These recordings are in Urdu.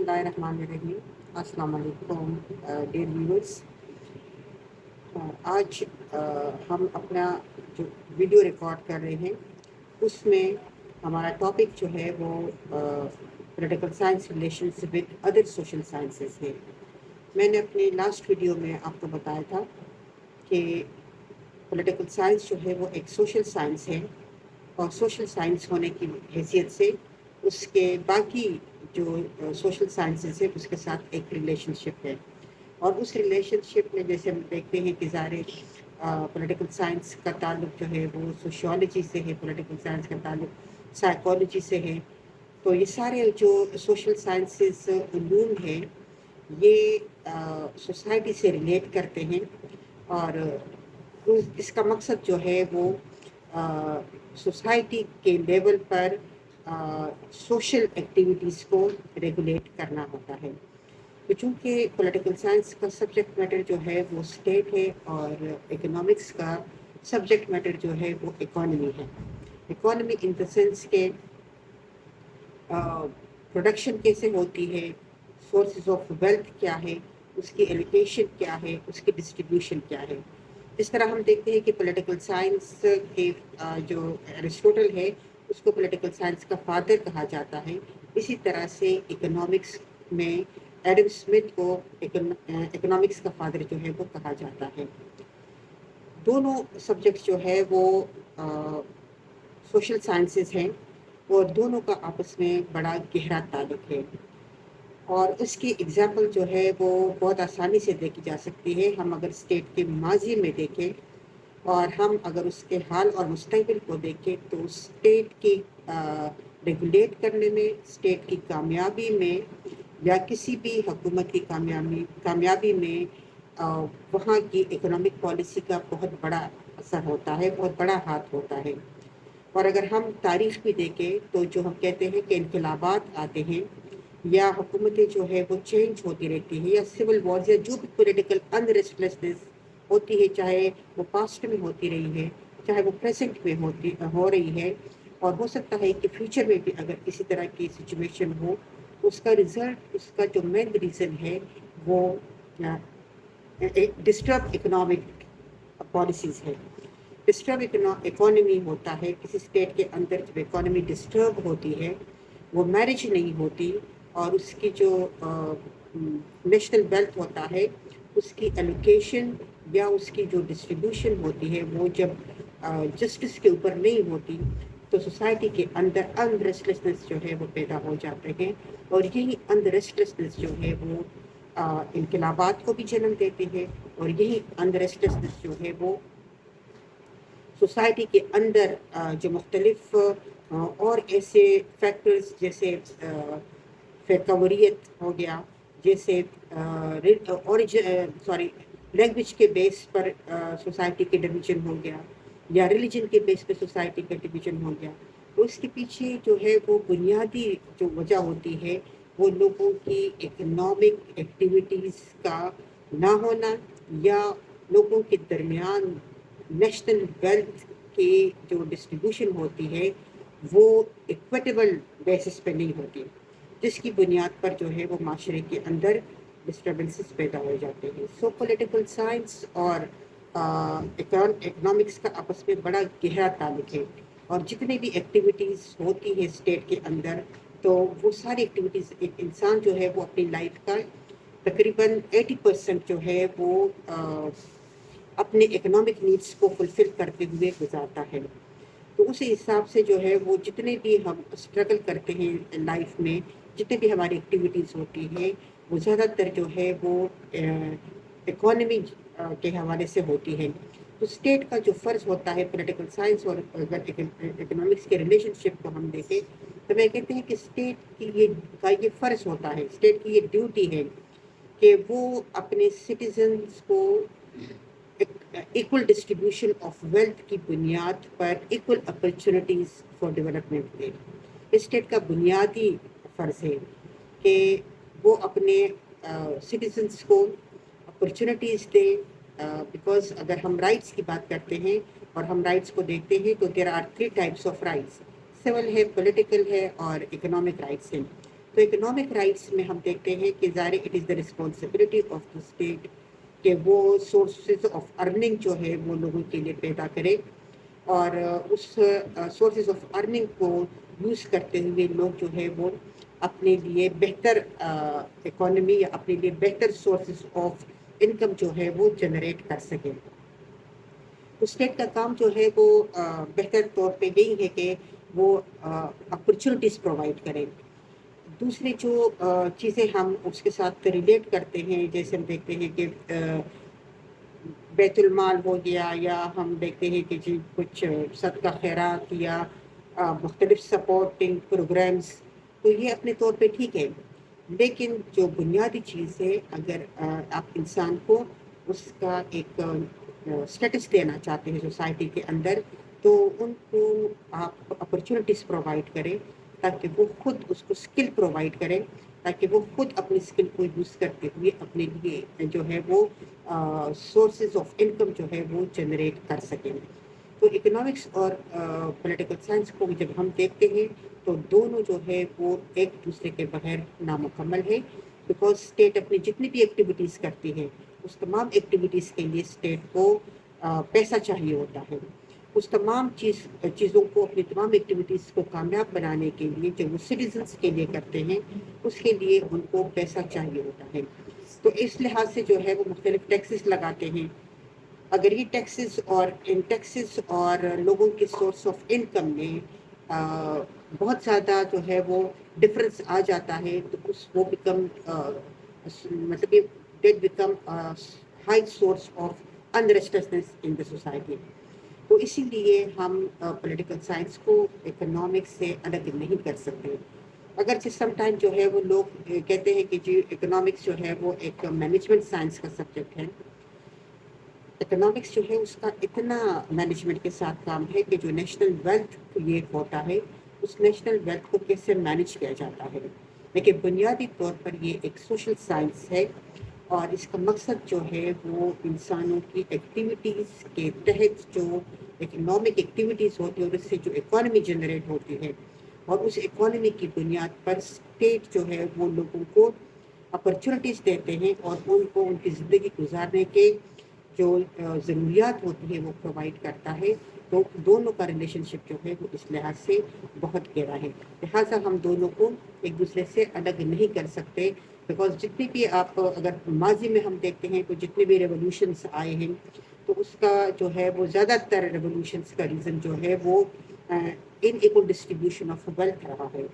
اللہ الرحمن الرحیم۔ السلام علیکم ڈیئر ویورز۔ آج ہم اپنا جو ویڈیو ریکارڈ کر رہے ہیں اس میں ہمارا ٹاپک جو ہے وہ political science relations with other social sciences ہے۔ میں نے اپنے لاسٹ ویڈیو میں آپ کو بتایا تھا کہ پولیٹیکل سائنس جو ہے وہ ایک سوشل سائنس ہے، اور سوشل سائنس ہونے کی حیثیت سے اس کے باقی جو سوشل سائنسز ہے اس کے ساتھ ایک ریلیشن شپ ہے، اور اس ریلیشن شپ میں جیسے ہم دیکھتے ہیں کہ ظاہر پولیٹیکل سائنس کا تعلق جو ہے وہ سوشیالوجی سے ہے، پولیٹیکل سائنس کا تعلق سائیکالوجی سے ہے۔ تو یہ سارے جو سوشل سائنسز علوم ہیں یہ سوسائٹی سے ریلیٹ کرتے ہیں، اور اس کا مقصد جو ہے وہ سوسائٹی کے لیول پر سوشل ایکٹیویٹیز کو ریگولیٹ کرنا ہوتا ہے۔ تو چونکہ پولیٹیکل سائنس کا سبجیکٹ میٹر جو ہے وہ اسٹیٹ ہے، اور اکنامکس کا سبجیکٹ میٹر جو ہے وہ اکانومی ہے۔ اکانومی ان دا سینس کہ پروڈکشن کیسے ہوتی ہے، سورسز آف ویلتھ کیا ہے، اس کی ایلوکیشن کیا ہے، اس کی ڈسٹریبیوشن کیا ہے۔ اس طرح ہم دیکھتے ہیں کہ پولیٹیکل سائنس کے جو ایرسٹوٹل ہے اس کو پولیٹیکل سائنس کا فادر کہا جاتا ہے۔ اسی طرح سے اکنامکس میں ایڈم اسمتھ کو اکنامکس کا فادر جو ہے وہ کہا جاتا ہے۔ دونوں سبجیکٹس جو ہے وہ سوشل سائنسز ہیں، اور دونوں کا آپس میں بڑا گہرا تعلق ہے، اور اس کی اگزامپل جو ہے وہ بہت آسانی سے دیکھی جا سکتی ہے۔ ہم اگر اسٹیٹ کے ماضی میں دیکھیں اور ہم اگر اس کے حال اور مستقبل کو دیکھیں تو اسٹیٹ کی ریگولیٹ کرنے میں، اسٹیٹ کی کامیابی میں، یا کسی بھی حکومت کی کامیابی میں وہاں کی اکنامک پالیسی کا بہت بڑا اثر ہوتا ہے، بہت بڑا ہاتھ ہوتا ہے۔ اور اگر ہم تاریخ بھی دیکھیں تو جو ہم کہتے ہیں کہ انقلابات آتے ہیں یا حکومتیں جو ہے وہ چینج ہوتی رہتی ہے، یا سول وارز یا جو بھی پولیٹیکل انریسٹلیسنس ہوتی ہے، چاہے وہ پاسٹ میں ہوتی رہی ہے، چاہے وہ پریزنٹ میں ہو رہی ہے، اور ہو سکتا ہے کہ فیوچر میں بھی اگر اسی طرح کی سچویشن ہو، اس کا رزلٹ، اس کا جو مین ریزن ہے وہ ڈسٹرب اکنامک پالیسیز ہے۔ ڈسٹرب اکانومی ہوتا ہے کسی اسٹیٹ کے اندر۔ جب اکانومی ڈسٹرب ہوتی ہے، وہ مینیج نہیں ہوتی، اور اس کی جو نیشنل ویلتھ ہوتا ہے اس کی ایلوکیشن یا اس کی جو ڈسٹریبیوشن ہوتی ہے وہ جب جسٹس کے اوپر نہیں ہوتی، تو سوسائٹی کے اندر انریسٹلیسنس جو ہے وہ پیدا ہو جاتے ہیں، اور یہی انریسٹلیسنس جو ہے وہ انقلابات کو بھی جنم دیتے ہیں، اور یہی انریسٹلیسنس جو ہے وہ سوسائٹی کے اندر جو مختلف اور ایسے فیکٹرز جیسے فیکوریت ہو گیا، جیسے لینگویج کے بیس پر سوسائٹی کے ڈویژن ہو گیا، یا ریلیجن کے بیس پہ سوسائٹی کا ڈویژن ہو گیا، تو اس کے پیچھے جو ہے وہ بنیادی جو وجہ ہوتی ہے وہ لوگوں کی اکنامک ایکٹیویٹیز کا نہ ہونا، یا لوگوں کے درمیان نیشنل ویلتھ کی جو ڈسٹریبیوشن ہوتی ہے وہ ایکویٹیبل بیسس پہ نہیں ہوتی، جس کی بنیاد پر جو ہے وہ معاشرے کے اندر ڈسٹربنسز پیدا ہو جاتے ہیں۔ سو پولیٹیکل سائنس اور اکنامکس کا آپس میں بڑا گہرا تعلق ہے، اور جتنے بھی ایکٹیویٹیز ہوتی ہیں اسٹیٹ کے اندر، تو وہ ساری ایکٹیویٹیز ایک انسان جو ہے وہ اپنی لائف کا تقریباً 80% جو ہے وہ اپنے اکنامک نیڈس کو فلفل کرتے ہوئے گزارتا ہے۔ تو اسی حساب سے جو ہے وہ جتنے بھی ہم اسٹرگل کرتے ہیں لائف میں، جتنے بھی ہماری ایکٹیویٹیز ہوتی ہیں، وہ زیادہ تر جو ہے وہ اکانومی کے حوالے سے ہوتی ہے۔ تو اسٹیٹ کا جو فرض ہوتا ہے پولیٹیکل سائنس اور اگر اکنامکس کے ریلیشن شپ کو ہم دیکھیں تو میں کہتے ہیں کہ اسٹیٹ کی یہ فرض ہوتا ہے، اسٹیٹ کی یہ ڈیوٹی ہے کہ وہ اپنے سٹیزنز کو ایکول ڈسٹریبیوشن آف ویلتھ کی بنیاد پر ایکول اپرچونیٹیز فار ڈیولپمنٹ دے۔ اسٹیٹ کا بنیادی فرض ہے کہ وہ اپنے سٹیزنز کو اپرچونیٹیز دے، بیکاز اگر ہم رائٹس کی بات کرتے ہیں اور ہم رائٹس کو دیکھتے ہیں تو there are 3 types of rights, civil ہے، پولیٹیکل ہے، اور اکنامک رائٹس ہیں۔ تو اکنامک رائٹس میں ہم دیکھتے ہیں کہ ظاہر it is the responsibility of the state کہ وہ سورسز آف ارننگ جو ہے وہ لوگوں کے لیے پیدا کرے، اور اس سورسز آف ارننگ کو یوز کرتے ہوئے لوگ جو ہے وہ اپنے لیے بہتر اکانومی یا اپنے لیے بہتر سورسز آف انکم جو ہے وہ جنریٹ کر سکیں۔ اسٹیٹ کا کام جو ہے وہ بہتر طور پہ یہی ہے کہ وہ اپرچونیٹیز پرووائڈ کریں۔ دوسری جو چیزیں ہم اس کے ساتھ ریلیٹ کرتے ہیں، جیسے ہم دیکھتے ہیں کہ بیت المال ہو گیا، یا ہم دیکھتے ہیں کہ جی کچھ صدقہ خیرات یا مختلف سپورٹنگ پروگرامز، تو یہ اپنے طور پہ ٹھیک ہے، لیکن جو بنیادی چیز ہے اگر آپ انسان کو اس کا ایک اسٹیٹس دینا چاہتے ہیں سوسائٹی کے اندر، تو ان کو آپ اپرچونیٹیز پرووائڈ کریں تاکہ وہ خود اس کو اسکل پرووائڈ کریں، تاکہ وہ خود اپنی اسکل کو یوز کرتے ہوئے اپنے لیے جو ہے وہ سورسز آف انکم جو ہے وہ جنریٹ کر سکیں۔ تو اکنامکس اور پولیٹیکل سائنس کو جب ہم دیکھتے ہیں تو دونوں جو ہے وہ ایک دوسرے کے بغیر نامکمل ہے، بیکاز اسٹیٹ اپنی جتنی بھی ایکٹیویٹیز کرتی ہے اس تمام ایکٹیویٹیز کے لیے اسٹیٹ کو پیسہ چاہیے ہوتا ہے۔ اس تمام چیزوں کو، اپنی تمام ایکٹیویٹیز کو کامیاب بنانے کے لیے جو وہ سٹیزنس کے لیے کرتے ہیں اس کے لیے ان کو پیسہ چاہیے ہوتا ہے۔ تو اس لحاظ سے جو ہے وہ مختلف ٹیکسز لگاتے ہیں۔ اگر یہ ٹیکسز اور لوگوں کے سورس آف انکم میں بہت زیادہ جو ہے وہ ڈفرنس آ جاتا ہے تو وہ بیکم مطلب that become high source of unrestlessness in the society. تو اسی لیے ہم پولیٹیکل سائنس کو اکنامکس سے الگ نہیں کر سکتے، اگرچہ سم ٹائم جو ہے وہ لوگ کہتے ہیں کہ جی اکنامکس جو ہے وہ ایک مینجمنٹ سائنس کا سبجیکٹ ہے۔ اکنامکس جو ہے اس کا اتنا مینجمنٹ کے ساتھ کام ہے کہ جو نیشنل ویلتھ کریٹ ہوتا ہے اس نیشنل ویلتھ کو کیسے مینج کیا جاتا ہے، لیکن بنیادی طور پر یہ ایک سوشل سائنس ہے، اور اس کا مقصد جو ہے وہ انسانوں کی ایکٹیویٹیز کے تحت جو اکنامک ایکٹیویٹیز ہوتی ہے اور اس سے جو اکانومی جنریٹ ہوتی ہے، اور اس اکانومی کی بنیاد پر اسٹیٹ جو ہے وہ لوگوں کو اپرچونیٹیز دیتے ہیں اور ان کو ان کی زندگی گزارنے کے جو ضروریات ہوتی ہیں وہ پرووائڈ کرتا ہے۔ تو دونوں کا ریلیشن شپ جو ہے وہ اس لحاظ سے بہت گہرا ہے، لہٰذا ہم دونوں کو ایک دوسرے سے الگ نہیں کر سکتے، بیکاز جتنی بھی آپ اگر ماضی میں ہم دیکھتے ہیں تو جتنے بھی ریولوشنس آئے ہیں تو اس کا جو ہے وہ زیادہ تر ریولوشنس کا ریزن جو ہے وہ ان ایکول ڈسٹریبیوشن آف ویلتھ رہا ہے۔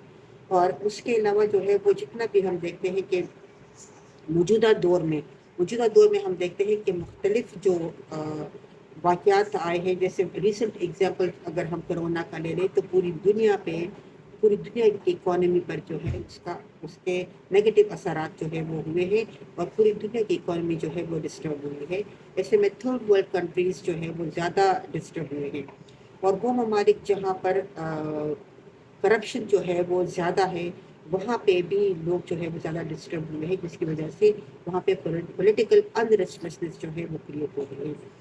اور اس کے علاوہ جو ہے وہ جتنا بھی ہم دیکھتے ہیں کہ موجودہ دور میں ہم دیکھتے ہیں کہ مختلف جو واقعات آئے ہیں، جیسے ریسنٹ ایگزامپل اگر ہم کرونا کا لے لیں تو پوری دنیا کی اکانومی پر جو ہے اس کے نیگیٹو اثرات جو ہے وہ ہوئے ہیں، اور پوری دنیا کی اکانومی جو ہے وہ ڈسٹرب ہوئی ہے۔ ایسے میں تھرڈ ورلڈ کنٹریز جو ہے وہ زیادہ ڈسٹرب ہوئے ہیں، اور وہ ممالک جہاں پر کرپشن جو ہے وہ زیادہ ہے وہاں پہ بھی لوگ جو ہے وہ زیادہ ڈسٹرب ہوئے ہیں، جس کی وجہ سے وہاں پہ پولیٹیکل انریسٹلیسنس جو ہے وہ کریٹ ہو رہی ہے۔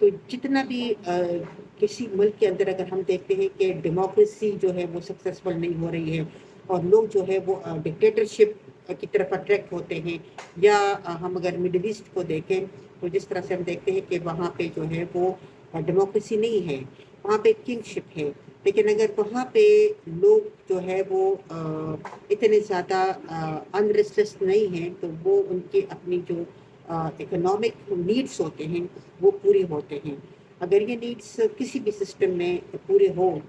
تو جتنا بھی کسی ملک کے اندر اگر ہم دیکھتے ہیں کہ ڈیموکریسی جو ہے وہ سکسیسفل نہیں ہو رہی ہے اور لوگ جو ہے وہ ڈکٹیٹرشپ کی طرف اٹریکٹ ہوتے ہیں، یا ہم اگر مڈل ایسٹ کو دیکھیں تو جس طرح سے ہم دیکھتے ہیں کہ وہاں پہ جو ہے وہ ڈیموکریسی نہیں ہے، وہاں پہ کنگ شپ ہے، لیکن اگر وہاں پہ لوگ جو ہے وہ اتنے زیادہ انریسٹلیس نہیں ہیں تو وہ ان کے اپنی جو اکنامک نیڈس ہوتے ہیں وہ پورے ہوتے ہیں۔ اگر یہ نیڈس کسی بھی سسٹم میں پورے ہوں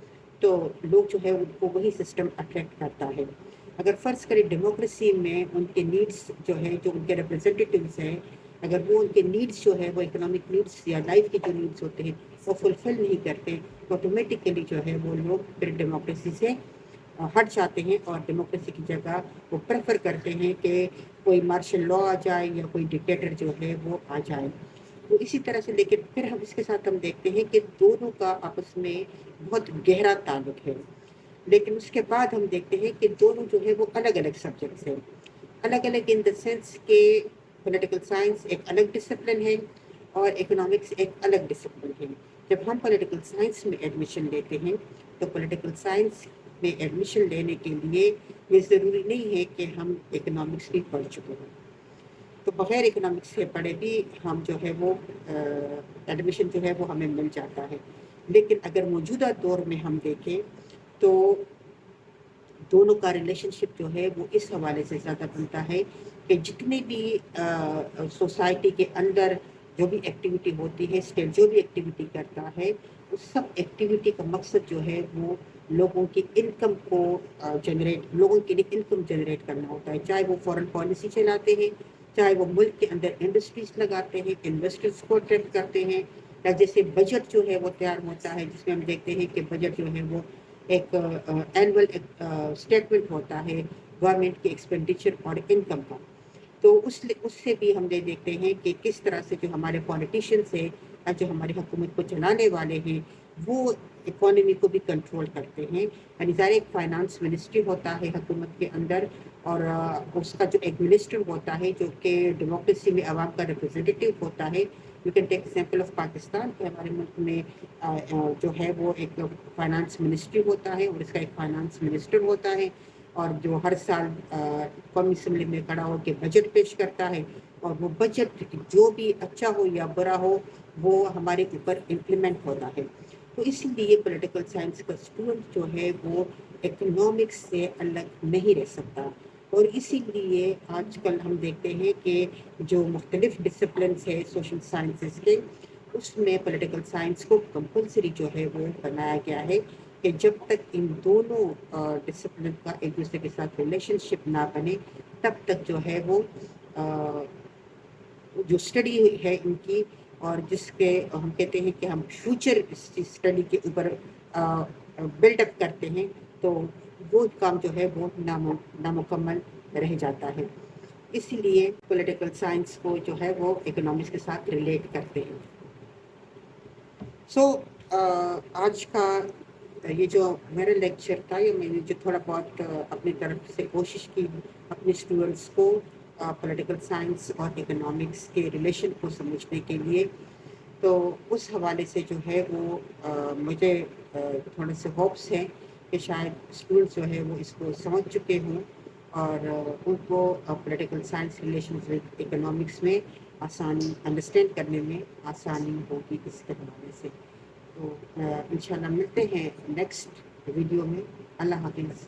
تو لوگ جو ہے ان کو وہی سسٹم اٹریکٹ کرتا ہے۔ اگر فرض کریں ڈیموکریسی میں ان کے نیڈس جو ہے، جو ان کے ریپرزینٹیٹیوز ہیں، اگر وہ ان کے نیڈس جو ہے وہ اکنامک نیڈس یا لائف کے جو نیڈس ہوتے ہیں وہ فلفل نہیں کرتے تو آٹومیٹیکلی جو ہے وہ لوگ پھر ڈیموکریسی سے ہٹ جاتے ہیں، اور ڈیموکریسی کی جگہ وہ پریفر کرتے ہیں کہ کوئی مارشل لا آ جائے یا کوئی ڈکٹیٹر جو ہے وہ آ جائے۔ تو اسی طرح سے لیکن پھر ہم اس کے ساتھ ہم دیکھتے ہیں کہ دونوں کا آپس میں بہت گہرا تعلق ہے، لیکن اس کے بعد ہم دیکھتے ہیں کہ دونوں جو ہے وہ الگ الگ سبجیکٹس ہیں، الگ الگ ان دا سینس کہ پولیٹیکل سائنس ایک الگ ڈسپلن ہے اور اکنامکس ایک الگ ڈسپلن ہے۔ جب ہم پولیٹیکل سائنس میں ایڈمیشن لیتے ہیں تو پولیٹیکل سائنس میں ایڈمیشن لینے کے لیے یہ ضروری نہیں ہے کہ ہم اکنامکس بھی پڑھ چکے ہوں. تو بغیر اکنامکس سے پڑھے بھی ہم جو ہے وہ ایڈمیشن جو ہے وہ ہمیں مل جاتا ہے. لیکن اگر موجودہ دور میں ہم دیکھیں تو دونوں کا ریلیشن شپ جو ہے وہ اس حوالے سے زیادہ بنتا ہے کہ جتنے بھی سوسائٹی کے اندر جو بھی ایکٹیویٹی ہوتی ہے، اسٹیٹ جو بھی ایکٹیویٹی کرتا ہے، اس سب ایکٹیویٹی کا مقصد جو ہے وہ لوگوں کی انکم کو لوگوں کے لیے انکم جنریٹ کرنا ہوتا ہے. چاہے وہ فورن پالیسی چلاتے ہیں، چاہے وہ ملک کے اندر انڈسٹریز لگاتے ہیں، انویسٹرز کو اٹریکٹ کرتے ہیں، یا جیسے بجٹ جو ہے وہ تیار ہوتا ہے جس میں ہم دیکھتے ہیں کہ بجٹ جو ہے وہ ایک اینول اسٹیٹمنٹ ہوتا ہے گورنمنٹ کے ایکسپینڈیچر اور انکم کا. تو اس سے بھی ہم دیکھتے ہیں کہ کس طرح سے جو ہمارے پولیٹیشینس ہیں یا جو ہماری حکومت کو چلانے والے ہیں وہ اکانومی کو بھی کنٹرول کرتے ہیں. یعنی ظاہر ایک فائنانس منسٹری ہوتا ہے حکومت کے اندر، اور اس کا جو ایک منسٹر ہوتا ہے جو کہ ڈیموکریسی میں عوام کا ریپرزینٹیو ہوتا ہے. You can take example of Pakistan کہ ہمارے ملک میں جو ہے وہ ایک فائنانس منسٹری ہوتا ہے اور اس کا ایک فائنانس منسٹر ہوتا ہے، اور جو ہر سال قومی اسمبلی میں کھڑا ہو کے بجٹ پیش کرتا ہے، اور وہ بجٹ جو بھی اچھا ہو یا برا ہو وہ ہمارے اوپر امپلیمنٹ ہوتا ہے. تو اس لیے پولیٹیکل سائنس کا اسٹوڈنٹ جو ہے وہ اکنامکس سے الگ نہیں رہ سکتا. اور اسی لیے آج کل ہم دیکھتے ہیں کہ جو مختلف ڈسپلنس ہے سوشل سائنسز کے، اس میں پولیٹیکل سائنس کو کمپلسری جو ہے وہ بنایا گیا ہے کہ جب تک ان دونوں ڈسپلن کا ایک دوسرے کے ساتھ ریلیشن شپ نہ بنے تب تک جو ہے وہ جو اسٹڈی ہے ان کی، اور جس کے ہم کہتے ہیں کہ ہم فیوچر اسٹڈی کے اوپر بلڈ اپ کرتے ہیں، تو وہ کام جو ہے وہ نامکمل رہ جاتا ہے. اسی لیے پولیٹیکل سائنس کو جو ہے وہ اکنامکس کے ساتھ ریلیٹ کرتے ہیں. آج کا یہ جو میرا لیکچر تھا، یہ میں نے جو تھوڑا بہت اپنی طرف سے کوشش کی اپنے اسٹوڈنٹس کو پولیٹیکل سائنس اور اکنامکس کے ریلیشن کو سمجھنے کے لیے، تو اس حوالے سے جو ہے وہ مجھے تھوڑے سے ہوپس ہیں کہ شاید اسٹوڈنٹس جو ہے وہ اس کو سمجھ چکے ہوں اور ان کو political science relation with economics میں آسانی انڈرسٹینڈ کرنے میں آسانی ہوگی اس کے حوالے سے. تو انشاءاللہ ملتے ہیں نیکسٹ ویڈیو میں. اللہ حافظ.